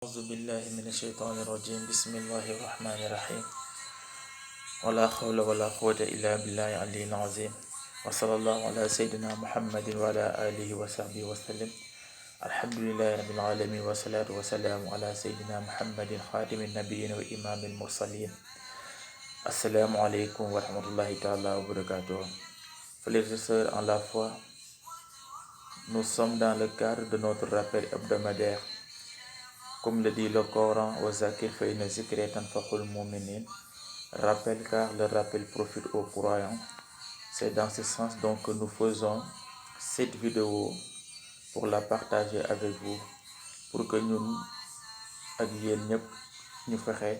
أعوذ بالله من الشيطان الرجيم بسم الله الرحمن الرحيم ولا حول ولا قوة إلا بالله العلي العظيم وصلى الله على سيدنا محمد وعلى آله وصحبه وسلم الحمد لله رب العالمين والصلاة والسلام على سيدنا محمد خاتم النبيين وإمام المرسلين. السلام عليكم ورحمة الله تعالى وبركاته. Frères et sœurs en la foi, nous sommes dans le cadre de notre rappel hebdomadaire. Comme le dit le Coran, rappel car le rappel profite aux croyants. C'est dans ce sens donc que nous faisons cette vidéo pour la partager avec vous, pour que ñun ak yéen ñëpp ñu fexe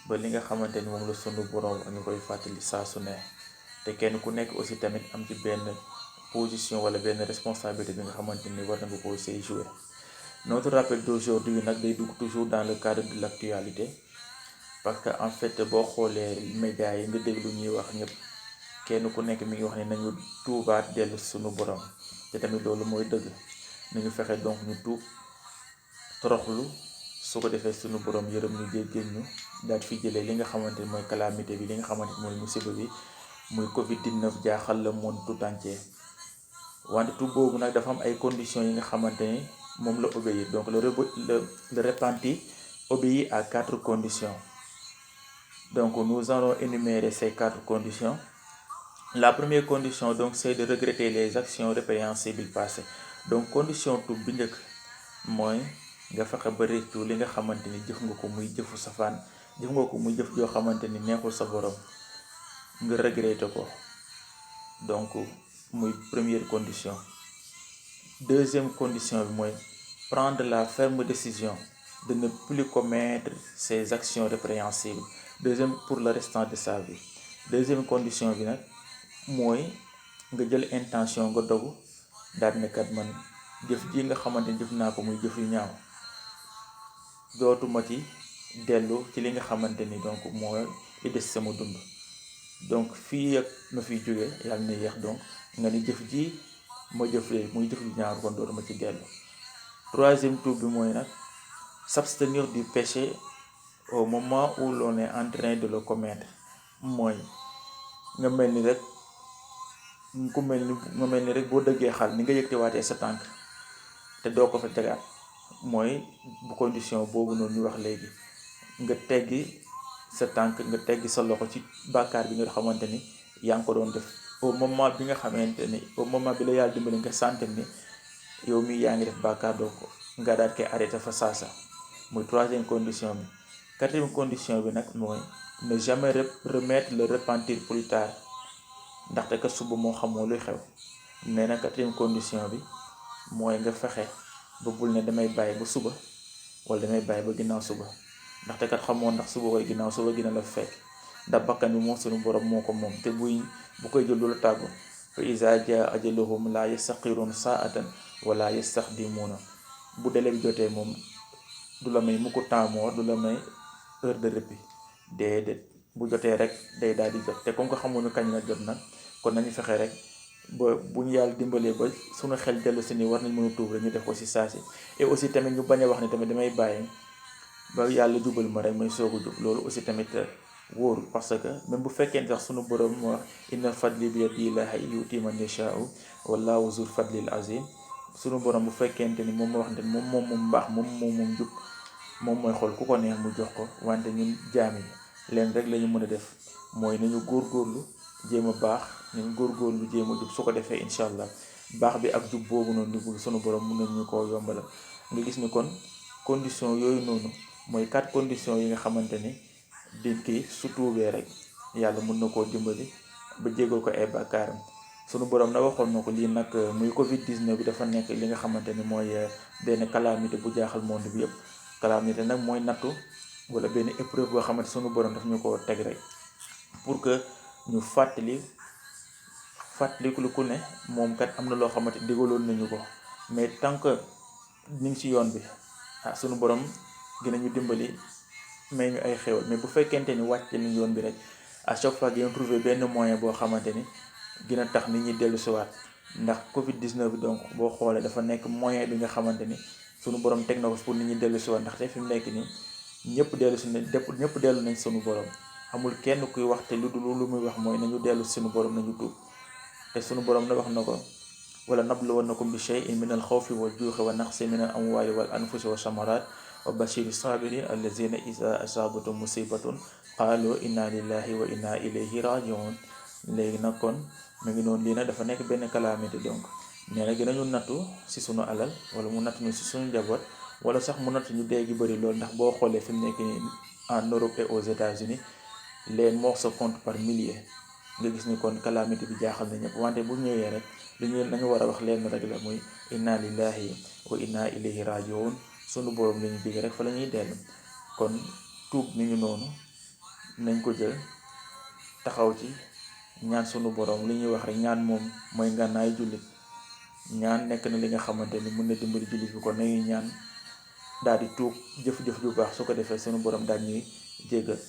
ba li nga xamante ni moom la sunu borom ñu koy fàttali saa su ne te kenn ku nekk aussi tamit am ci benn position wala benn responsabilité bi nga xamante ni war na nga ko say jouer. Notre rappel d'aujourd'hui nag day dugg toujours dans le cadre de l'actualité parce que en fait boo xoolee médias yi nga déglu ñuy wax ñëpp kenn ku nekk mi ngi wax ne nañu tuubaat dellu sunu borom te tamit loolu mooy dëgg nañu fexe donc ñu tuub toroxlu su ko defee sunu borom yërëm ñu jéggal ñu daal fi jëlee li nga xamante ni mooy calamité bi li nga xamante ni mooy musiba bi muy Covid-19 jaaxal le monde tout entier. wante tuub boobu nag dafa am ay conditions yi nga xamante ni moom la obéir. Donc le repenti obéit à 4 conditions. Donc nous allons énumérer ces 4 conditions. La première condition donc c'est de regretter les actions répréhensibles passées. Donc condition tuub bi njëkk mooy nga fexe ba réccu li nga xamante ni jëf nga ko muy jëfu safaan jëf nga ko muy jëf joo xamante ni neexul sa borom nga regretter ko. Donc muy première condition. Deuxième condition bi mooy prendre la ferme décision de ne plus commettre ces actions répréhensibles. Deuxième pour le restant de sa vie. Deuxième condition bi nag mooy nga jël intention nga dogu daal ne kat man jëf ji nga xamante ni jëf naa ko muy jëf yu ñaaw dootuma ci dellu ci li nga xamante ni donc mooy li des sama dund. Donc fii ak ma fiy jógee yàlla na yéex donc nga ni jëf ji ma jëflee muy jëf yu ñaaw kon dootuma ci dellu. Troisième tuub bi mooy nag s'abstenir du péché au moment où l'on est en train de le commettre. mooy nga mel ni rek boo dëggee xal ni nga yëgtewaatee sa tànk te doo ko fa tegaat mooy bu condition boobu noonu ñu wax léegi nga teggi sa tànk nga teggi sa loxo ci bàkkaar bi nga xamante ni yaa ngi ko doon def au moment bi nga xamante ni au moment bi la yàlla dimbali nga sentir ni yow mii yaa ngi def bàkkaar doo ko nga daal koy arrêté fa saasa muy troisième condition bi. Quatrième condition bi nag mooy ne jamais remettre le repentir plus tard ndaxte kat suba moo xamoo luy xew. nee na quatrième condition bi mooy nga fexe ba bul ne damay bàyyi ba suba wala damay bàyyi ba ginnaaw suba ndaxte kat xamoo ndax suba wala ginnaaw suba gina la fekk ndax bakkan bi moom sunu borom moo ko moom te bu koy jël lu tàggu fa iza jaa ajaluhum la yastaxiruun saatan wala yastaqdimuuna. bu délai bi jotee moom du la may mukk temps mort du la may heure de répit déedéet bu jotee rek day daal di jot te comme que xamuñu kañ la jot nag kon nañu fexe rek ba bu ñu yàlla dimbalee ba suñu xel dellu si ni war nañ mën a tuub rek ñu def ko si saa si. Et aussi tamit ñu bañ a wax ne tamit damay bàyyi ba yàlla jubal ma rek may soog a jub loolu aussi tamit wóoru parce que même bu fekkee sax suñu borom moo wax inna fadli bi yadillaahi yu'ti man yashaa'u wallaahu zul fadlil azim. suñu borom bu fekkente ni moom moo wax ne moom mbaax moom jub moom mooy xool ku ko neex mu jox ko. wante ñun jaam yi leen rek la ñu mën a def mooy nañu góorgóorlu jéem a baax nañu góorgóorlu jéem a jub su ko defee incha allah baax bi ak jub boobu noonu di sunu borom mën nañu koo yombalal. nga gis ni kon condition yooyu noonu mooy 4 conditions yi nga xamante ni di kii su tuubee rek yàlla mën na koo dimbali ba jégal ko ay bàkkaaram. sunu borom na waxoon na ko lii nag muy Covid-19 bi dafa nekk li nga xamante ni mooy benn calamité bu jaaxal monde bi yëpp. calamité nag mooy nattu wala benn épreuve boo xamante sunu borom daf ñu ko teg rek pour que ñu fàttaliku ku ne moom kat am na loo xamante digaloon nañu ko mais tant que ñu ngi ci yoon bi sunu borom dinañu dimbali may ñu ay xéwal. mais bu fekkente ni wàcc nañu yoon bi rek à chaque fois dinañ trouver benn moyen boo xamante ni dina tax nit ñi dellu si waat ndax Covid-19 bi donc boo xoolee dafa nekk moyen bi nga xamante ni sunu borom teg na ko pour nit ñi dellu si waat ndaxte fi mu nekk nii ñëpp dellu nañ sunu borom. amul kenn kuy wax te lu muy wax mooy nañu dellu sunu borom nañu tuub te sunu borom na wax na ko wala nabluwannakum bi shay'in min al xawfi wal juuxi wa naqsi min al amwali wal anfusi wa samarat wa bashiri sabirin allazina iza asabatum musibatun qalu inna lillahi wa inna ilayhi rajiun. léegi nag kon mu ngi noonu lii nag dafa nekk benn calamité. donc nee na dinañu nattu si sunu alal wala mu nattu ñu si sunu njaboot wala sax mu nattu ñu dee gi bëri loolu ndax boo xoolee fi mu nekk nii en Europe et aux États-Unis les morts se comptent par milliers. nga gis ni kon calamité bi jaaxal na ñëpp wante bu ñëwee rek nañu war a wax leen rek la muy inna lillahi wa inna ilayhi rajiun. sunu borom la ñu digg rek fa la ñuy dellu. kon tuub mi ngi noonu nañ ko jël taxaw ci ñaan sunu borom li ñuy wax rek ñaan moom mooy ngànnaay jullit. ñaan nekk na li nga xamante ni mën na dimbali jullit bi kon nañuy ñaan daal di tuub jëf-jëf ju baax su ko defee sunu borom daal ñuy jéggal.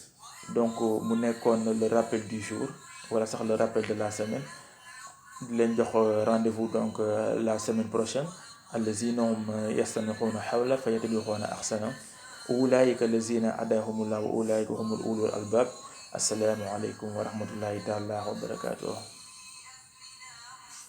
donc mu nekkoon le rappel du jour wala sax le rappel de la semaine. di leen jox rendez-vous donc la semaine prochaine. allazina hum yastami'una hawla fa yattabi'una ahsana ulaika allazina hadahumullah wa ulaika humul ulul albab. assalaamu aleykum wa rahmatullahi taala wa barakatuh.